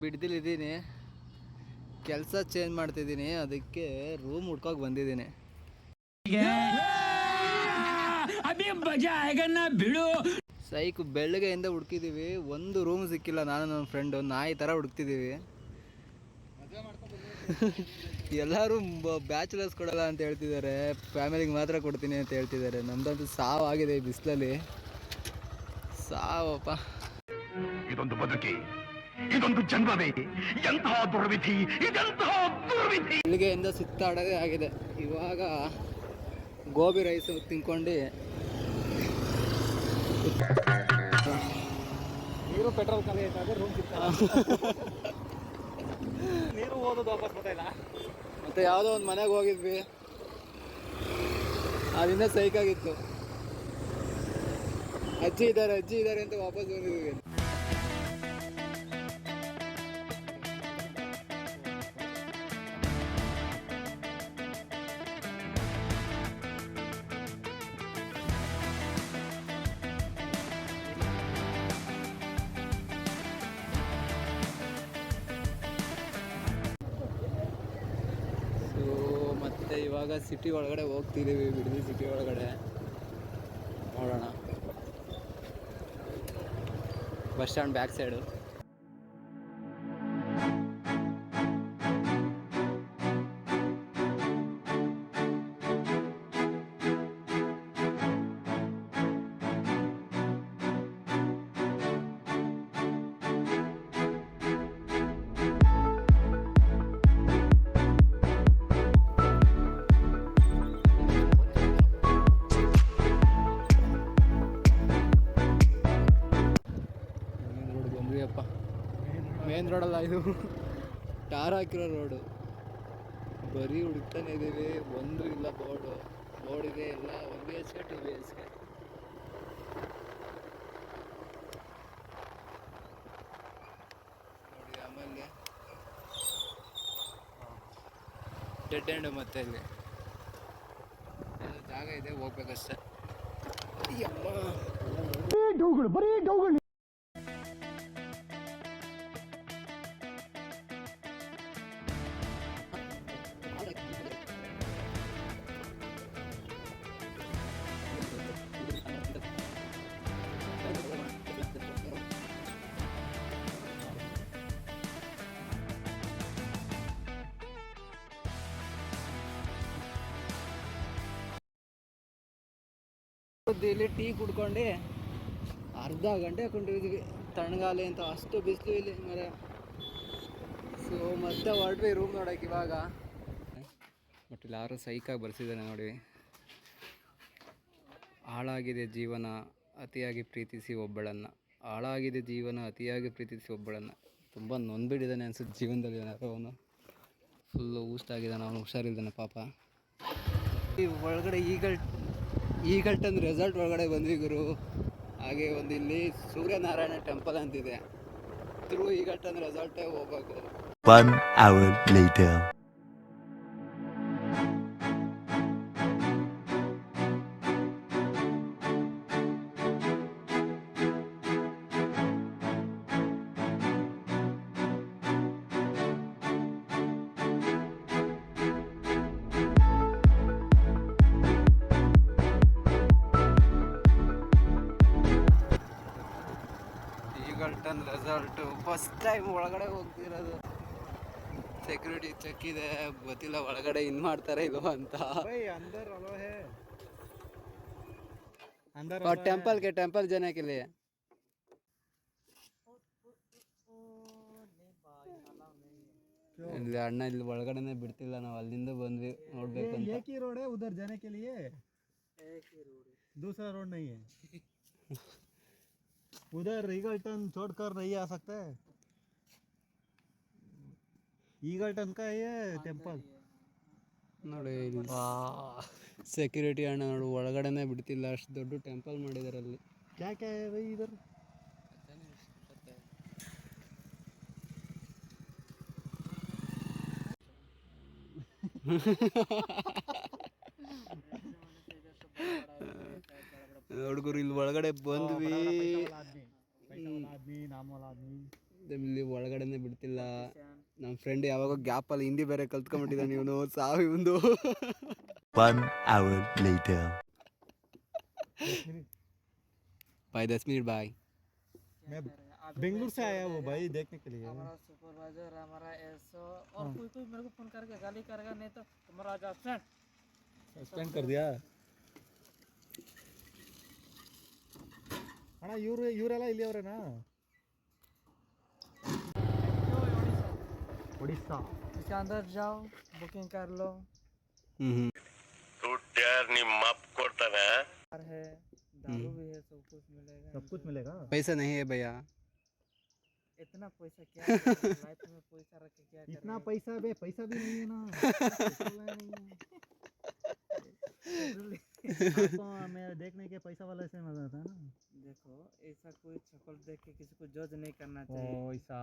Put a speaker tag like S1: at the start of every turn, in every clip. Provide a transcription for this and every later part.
S1: ಬಿಡ್ದಿಲ್ಲಿದ್ದೀನಿ, ಕೆಲಸ ಚೇಂಜ್ ಮಾಡ್ತಿದ್ದೀನಿ, ಅದಕ್ಕೆ ರೂಮ್ ಹುಡ್ಕೋಕೆ ಬಂದಿದ್ದೀನಿ. ಸೈಕ್ ಬೆಳಗ್ಗೆಯಿಂದ ಹುಡುಕಿದ್ದೀವಿ, ಒಂದು ರೂಮ್ ಸಿಕ್ಕಿಲ್ಲ. ನಾನು ನನ್ನ ಫ್ರೆಂಡು ನಾಯಿ ಥರ ಹುಡುಕ್ತಿದ್ದೀವಿ. ಎಲ್ಲರೂ ಬ್ಯಾಚುಲರ್ಸ್ ಕೊಡಲ್ಲ ಅಂತ ಹೇಳ್ತಿದ್ದಾರೆ, ಫ್ಯಾಮಿಲಿಗೆ ಮಾತ್ರ ಕೊಡ್ತೀನಿ ಅಂತ ಹೇಳ್ತಿದ್ದಾರೆ. ನಮ್ದಂತೂ ಸಾವಾಗಿದೆ ಈ ಬಿಸಿಲಲ್ಲಿ, ಸಾವಪ್ಪ.
S2: ಇದೊಂದು ಬದುಕಿ, ಇದೊಂದು ಜನ್ಮವೇ, ಎಂತಹ ದುರ್ವಿಧಿ, ಇದೆಂತಹ ದುರ್ವಿಧಿ.
S1: ಬೆಳಿಗ್ಗೆಯಿಂದ ಸುತ್ತಾಡೋದೇ ಆಗಿದೆ. ಇವಾಗ ಗೋಬಿ ರೈಸ್ ತಿನ್ಕೊಂಡು
S3: ನೀರು ಪೆಟ್ರೋಲ್ ಖಾಲಿ ಆಯ್ತಾಗ ರೂಮ್ ಸಿಗ್ತಲ್ಲ. ನೀರು ಓದೋದು ವಾಪಸ್ ಬರ್ತಾಯಿಲ್ಲ.
S1: ಮತ್ತೆ ಯಾವುದೋ ಒಂದು ಮನೆಗೆ ಹೋಗಿದ್ವಿ, ಅಲ್ಲಿಂದ ಸೈಕಾಗಿತ್ತು. ಅಜ್ಜಿ ಇದ್ದಾರೆ ಅಂತ ವಾಪಸ್ ಬಂದಿದ್ವಿ. ಮತ್ತೆ ಇವಾಗ ಸಿಟಿ ಒಳಗಡೆ ಹೋಗ್ತಿದ್ದೀವಿ, ಬಿಡದಿ ಸಿಟಿ ಒಳಗಡೆ. ನೋಡೋಣ, bus stand back side. Main ರೋಡಲ್ಲ ಇದು, ಟಾರ್ ಹಾಕಿರೋ ರೋಡು. ಬರೀ ಹುಡುಕ್ತಾನೆ ಇದ್ದೀವಿ, ಒಂದು ಇಲ್ಲ ಬೋರ್ಡ್ ಇದೆ, ಎಲ್ಲ 1 BHK 2 BHK. ನೋಡಿ, ಆಮೇಲೆ ಡೆಡ್ ಎಂಡ್. ಮತ್ತೆ ಇಲ್ಲಿ ಜಾಗ ಇದೆ, ಹೋಗ್ಬೇಕಷ್ಟೆ.
S3: ಬರೀ ಡೌಗಳು.
S1: ಇಲ್ಲಿ ಟೀ ಕುಡ್ಕೊಂಡು ಅರ್ಧ ಗಂಟೆ ಕೊಂಡಿದ್ದೀವಿ, ತಣ್ಣಗಾಲಿ ಅಂತ. ಅಷ್ಟು ಬಿಸಿಲು ಇಲ್ಲಿ ಮರ. ಸೊ ಮತ್ತೆ ಹೊರಟ್ವಿ ರೂಮ್ ನೋಡೋಕೆ ಇವಾಗ. ಬಟ್ ಇಲ್ಲಿ ಯಾರು ಸೈಕಾಗಿ ಬರ್ಸಿದ್ದಾನೆ ನೋಡಿ. ಹಾಳಾಗಿದೆ ಜೀವನ ಅತಿಯಾಗಿ ಪ್ರೀತಿಸಿ ಒಬ್ಬಳನ್ನು, ಹಾಳಾಗಿದೆ ಜೀವನ ಅತಿಯಾಗಿ ಪ್ರೀತಿಸಿ ಒಬ್ಬಳನ್ನು. ತುಂಬ ನೊಂದ್ಬಿಟ್ಟಿದ್ದಾನೆ ಅನ್ಸುತ್ತೆ ಜೀವನದಲ್ಲಿ. ಏನಾದ್ರು ಅವನು ಫುಲ್ಲು ಊಷ್ಟಾಗಿದ್ದಾನೆ, ಅವನು ಹುಷಾರಿದ್ದಾನೆ ಪಾಪ. ಈ ಒಳಗಡೆ ಈಗಲ್ಟನ್ ರೆಸಾರ್ಟ್ ಒಳಗಡೆ ಬಂದ್ವಿ ಗುರು. ಹಾಗೆ ಒಂದು ಇಲ್ಲಿ ಸೂರ್ಯನಾರಾಯಣ ಟೆಂಪಲ್ ಅಂತಿದೆ, ಥ್ರೂ ಈಗಲ್ಟನ್ ರೆಸಾರ್ಟೇ ಹೋಗ್ಬೇಕು.
S4: 1 hour later.
S1: Eagleton resort first time ಒಳಗಡೆ ಹೋಗ್ತಿರೋದು. ಸೆಕ್ಯೂರಿಟಿ ಚೆಕ್ ಇದೆ, ಗೊತ್ತಿಲ್ಲ ಒಳಗಡೆ ಇನ್ ಮಾಡ್ತಾರೆ ಇಲ್ವ ಅಂತ. ಟೆಂಪಲ್ ಜನಕ್ಕೆ ಇಲ್ಲಿ ಅಣ್ಣ ಇಲ್ಲಿ ಒಳಗಡೆನೆ ಬಿಡ್ತಿಲ್ಲ, ನಾವು ಅಲ್ಲಿಂದ ಬಂದ್ವಿ ನೋಡ್ಬೇಕು ಅಂತ.
S3: एक ही रोड है उधर जाने के लिए, दूसरा रोड नहीं है. उधर ईगल्टन छोड़कर नहीं आ सकते. ईगल्टन का ये टेंपल
S1: ನೋಡಿ. ಸೆಕ್ಯೂರಿಟಿ ಅಣ್ಣ ನೋಡು ಒಳಗಡೆನೆ ಬಿಡ್ತಿಲ್ಲ, ಅಷ್ಟು ದೊಡ್ಡ ಟೆಂಪಲ್ ಮಾಡಿದ್ದಾರೆ ಅಲ್ಲಿ.
S3: क्या क्या है भाई इधर?
S1: ಹುಡುಗರು ಇಲ್ಲಿ ಒಳಗಡೆ ಬಂದ್ವಿ. ಇಲ್ಲಿ ಒಳಗಡೆನೆ ಬಿಡ್ತಿಲ್ಲ. ನಮ್ಮ ಫ್ರೆಂಡ್ ಯಾವಾಗ ಗ್ಯಾಪಲ್ಲಿ ಹಿಂದಿ ಬೇರೆ ಕಲ್ತ್ಕೊಂಡ್ಬಿಟ್ಟಿದ್ದಾನೆ ಇವನು. ಸಾವು ಇವಂದು.
S4: 1 hour later.
S1: Bye 10 minute bye.
S3: मैं बेंगलुरु से आया हूँ भाई देखने के लिए.
S5: हमारा सुपरवाइजर हमारा एसओ और कोई कोई मेरे को फोन करके गाली करेगा, नहीं तो तुम्हारा आज एब्सेंट
S3: सस्पेंड कर दिया. ಅಣ್ಣ ಇವರೆಲ್ಲ ಇಲ್ಲಿ ಅವರೇನಾ? ಒಡಿಸ್ಸಾ.
S5: इसके अंदर जाओ, बुकिंग कर लो. है दारू भी है, सब कुछ मिलेगा.
S3: सब कुछ मिलेगा.
S1: पैसा नहीं है भैया.
S5: इतना पैसा क्या करेगा? लाइफ में पैसा रख के क्या
S3: इतना
S5: करेगा?
S3: पैसा भी नहीं है ना. आपको मैं देखने के पैसा वाला से मजा आता है ना.
S5: देखो ऐसा कोई शक्ल देख के किसी को जज नहीं करना चाहिए.
S3: ऐसा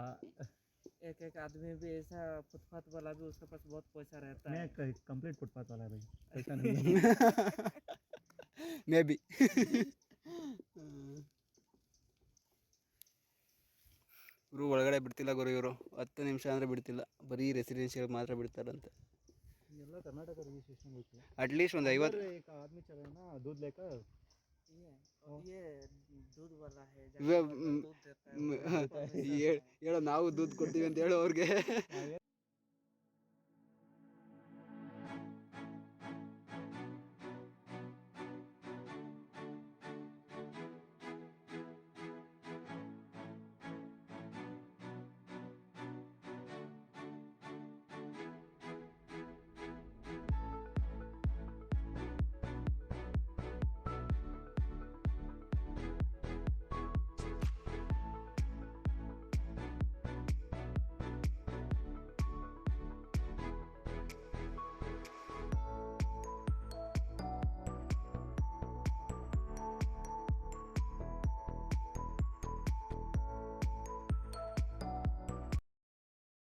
S5: एक एक आदमी भी ऐसा फुटपाथ वाला भी उसके पास बहुत पैसा रहता
S3: मैं
S5: है.
S3: कंप्लीट फुटपाथ वाला है भाई. पैसा नहीं है.
S1: May be. ಗುರು ಒಳಗಡೆ ಬಿಡ್ತಿಲ್ಲ ಗುರು ಇವರು. 10 ನಿಮಿಷ ಅಂದರೆ ಬಿಡ್ತಿಲ್ಲ. ಬರೀ ರೆಸಿಡೆನ್ಷಿಯಲ್ ಮಾತ್ರ ಬಿಡ್ತಾರಂತೆ.
S3: ಎಲ್ಲ ಕರ್ನಾಟಕ ರಿಜಿಸ್ಟ್ರೇಷನ್ होती है.
S1: ಅಟ್ಲೀಸ್ಟ್ ಒಂದು 50.
S3: एक आदमी चला ना दूध लेकर.
S5: ये दूध वाला है,
S1: वे-
S5: दूध देता है.
S1: ಹೇಳೋ ನಾವು ದುಡ್ಡು ಕೊಡ್ತೀವಿ ಅಂತ ಹೇಳೋ ಅವ್ರಿಗೆ.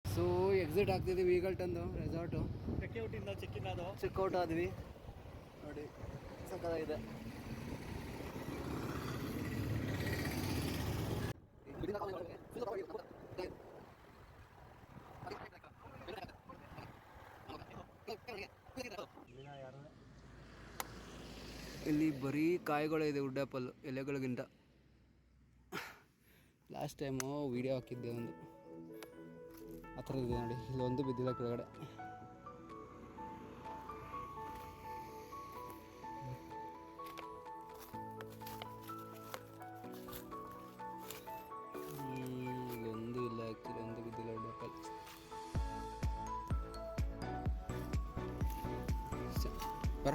S1: ಸೊ ಎಕ್ಸಿಟ್ ಆಗ್ತಿದ್ದೀವಿ ಈಗಲ್ಟಂದು ರೆಸಾರ್ಟು. ಚೆಕ್ಔಟ್ ಆದ್ವಿ ನೋಡಿ, ಸಕ್ಕತ್ತಾಗಿದೆ. ಇಲ್ಲಿ ಬರೀ ಕಾಯಿಗಳಿದೆ, ವುಡ್ ಆ್ಯಪಲ್ ಎಲೆಗಳಿಗಿಂತ. ಲಾಸ್ಟ್ ಟೈಮು ವೀಡಿಯೋ ಹಾಕಿದ್ದೆ ಒಂದು, ಆ ಥರ ಇದೆ ನೋಡಿ. ಇಲ್ಲೊಂದು ಬಿದ್ದಿಲ್ಲ ಕೆಳಗಡೆ. ಇಲ್ಲೊಂದು ಇಲ್ಲ, ಆ್ಯಕ್ಚುಲಿ ಒಂದು ಬಿದ್ದಿಲ್ಲ ವುಡ್ ಆ್ಯಪಲ್. ಬರ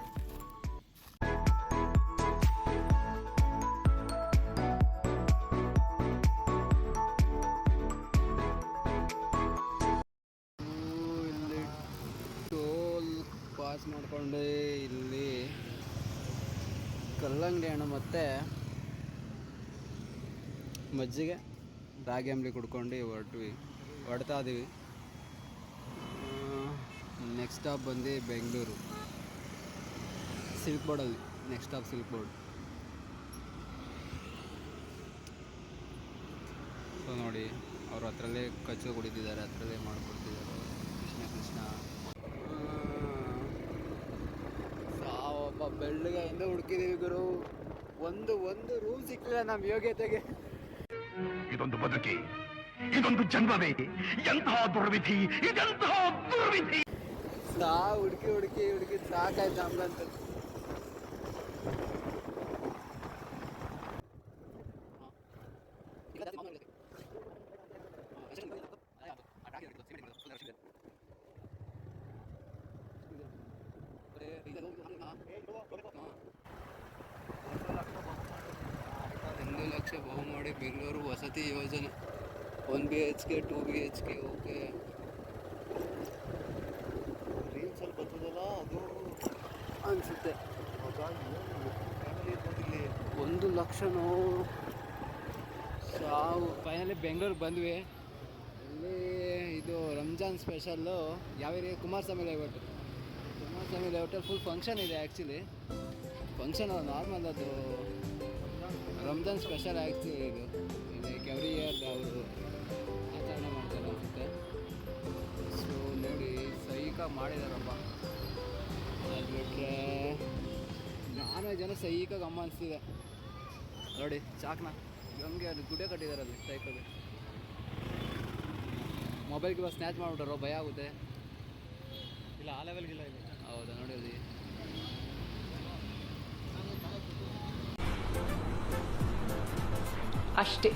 S1: ಪಾಸ್ ಮಾಡಿಕೊಂಡೆ. ಇಲ್ಲಿ ಕಲ್ಲಂಗಡಿ ಹಣ್ಣು ಮತ್ತು ಮಜ್ಜಿಗೆ ರಾಗಿ ಅಂಬಲಿ ಕುಡ್ಕೊಂಡು ಹೊಡ್ತಾ ಇದೀವಿ. ನೆಕ್ಸ್ಟ್ ಸ್ಟಾಪ್ ಬಂದು ಬೆಂಗಳೂರು ಸಿಲ್ಕ್ ಬೋರ್ಡಲ್ಲಿ. Next stop Silk Board. So ನೋಡಿ, ಅವ್ರ ಹತ್ರಲ್ಲೇ ಕಚ್ಚು ಕುಡಿತಿದ್ದಾರೆ, ಹತ್ರಲ್ಲೇ ಮಾಡಿಕೊಡ್ತಿದ್ದಾರೆ. ಕೃಷ್ಣ ಕೃಷ್ಣ. ಸಾವಪ್ಪ ಬೆಳ್ಳಗೆಯಿಂದ ಹುಡುಕಿದೀವಿ ಗುರು. ಒಂದು ರೂಮ್ ಸಿಕ್ಕಿಲ್ಲ ನಮ್ಮ ಯೋಗ್ಯತೆಗೆ.
S2: ಇದೊಂದು ಬದುಕಿ, ಇದೊಂದು ಜನ್ಮವೇ, ಎಂತಹ ದುರ್ವಿಧಿ, ಇದೆಂತಹ ದುರ್ವಿಧಿ.
S1: ಹುಡುಕಿ ಸಾಕಾಯ್ತು ನಮ್ಗಂತ. ಲಕ್ಷ ಬಹು ಮಾಡಿ ಬೆಂಗಳೂರು ವಸತಿ ಯೋಜನೆ 1 BHK 2 BHK. ಓಕೆ,
S3: ರೀಲ್ಸಲ್ಲಿ ಬರ್ತದಲ್ಲ ಅದು
S1: ಅನಿಸುತ್ತೆ.
S3: ಇಲ್ಲಿ
S1: 1 ಲಕ್ಷನೋ ಸಾವು. ಫೈನಲಿ ಬೆಂಗಳೂರಿಗೆ ಬಂದ್ವಿ. ಇಲ್ಲಿ ಇದು ರಂಜಾನ್ ಸ್ಪೆಷಲ್ಲು. ಯಾವ ಏರಿಯಾ? ಕುಮಾರಸ್ವಾಮಿ ಲೇಔಟು. ಕುಮಾರಸ್ವಾಮಿ ಲೇಔಟಲ್ಲಿ ಫುಲ್ ಫಂಕ್ಷನ್ ಇದೆ. ಆ್ಯಕ್ಚುಲಿ ಫಂಕ್ಷನ್ ನಾರ್ಮಲ್, ಅದು ರಂಜಾನ್ ಸ್ಪೆಷಲ್ ಆ್ಯಕ್ಚುಲಿ. ಇದು ಲೈಕ್ ಎವ್ರಿ ಇಯರ್ ಅವರು ಮಾಡಿದಾರಪ್ಪ. ಅದು ಬಿಟ್ಟರೆ ನಾನ್ ವೆಜ್ ಏನೋ ಸೈಕಾಗಿ ಅಮ್ಮ ಅನಿಸ್ತಿದೆ ನೋಡಿ. ಚಾಕ್ನ ಹಂಗೆ ಅದು ಗುಡ್ಡೆ ಕಟ್ಟಿದ್ದಾರೆ ಅಲ್ಲಿ ಸೈಕಾಗಿ. ಮೊಬೈಲ್ಗೆ ಸ್ನ್ಯಾಚ್ ಮಾಡಿಬಿಟ್ಟಾರೋ, ಭಯ ಆಗುತ್ತೆ.
S3: ಇಲ್ಲ ಆ ಲೆವೆಲ್ಗಿಲ್ಲ ಇದು.
S1: ಹೌದಾ ನೋಡಿ ಅಲ್ಲಿ
S6: ಅಷ್ಟೇ.